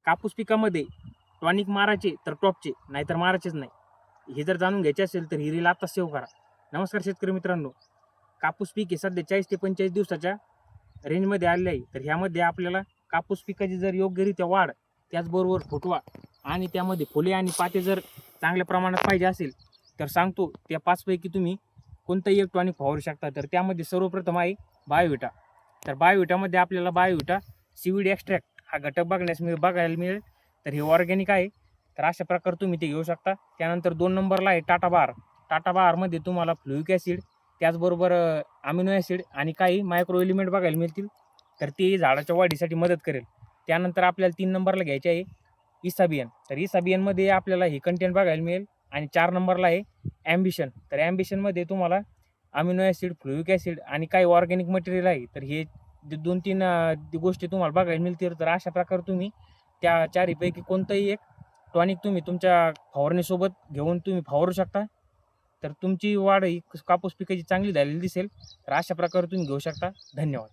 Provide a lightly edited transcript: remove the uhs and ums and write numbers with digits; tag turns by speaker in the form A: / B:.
A: कापूस पिकामध्ये टॉनिक मारायचे तर टॉपचे, नाहीतर मारायचेच नाही. हे जर जाणून घ्यायचे असेल तर ही रील आता सेव्ह करा. नमस्कार शेतकरी मित्रांनो, कापूस पीक हे सध्या 40 ते 45 दिवसाच्या रेंजमध्ये आलेले आहे. तर ह्यामध्ये आपल्याला कापूस पिकाची जर योग्यरित्या वाढ, त्याचबरोबर फुटवा आणि त्यामध्ये फुले आणि पाते जर चांगल्या प्रमाणात पाहिजे असेल तर सांगतो त्या 5 पैकी तुम्ही कोणतंही एक टॉनिक फवारू शकता. तर त्यामध्ये सर्वप्रथम आहे बायोविटा. तर बायोविटामध्ये आपल्याला बायोविटा सीवीड एक्स्ट्रॅक्ट हा घटक बघायला मिळेल. तर हे ऑर्गॅनिक आहे. तर अशा प्रकारे तुम्ही ते घेऊ शकता. त्यानंतर 2 नंबरला आहे टाटा बार. टाटा बारमध्ये तुम्हाला फ्लुइक ॲसिड, त्याचबरोबर अमिनो ॲसिड आणि काही मायक्रो एलिमेंट बघायला मिळतील. तर ते झाडाच्या वाढीसाठी मदत करेल. त्यानंतर आपल्याला 3 नंबरला घ्यायचे आहे इसाबियन. तर इसाबियनमध्ये आपल्याला हे कंटेंट बघायला मिळेल. आणि 4 नंबरला आहे ॲम्बिशन. तर ॲम्बिशनमध्ये तुम्हाला अमिनो ॲसिड, फ्लुइक ॲसिड आणि काही ऑर्गॅनिक मटेरियल आहे. तर हे 2-3 गोष्टी तुम्हाला बघायला मिळतील. तर अशा प्रकारे तुम्ही त्या चारीपैकी कोणतंही एक टॉनिक तुम्ही तुमच्या फवारणीसोबत घेऊन तुम्ही फवारू शकता. तर तुमची वाढ ही कापूस पिकाची चांगली झालेली दिसेल. तर अशा प्रकारे तुम्ही घेऊ शकता. धन्यवाद.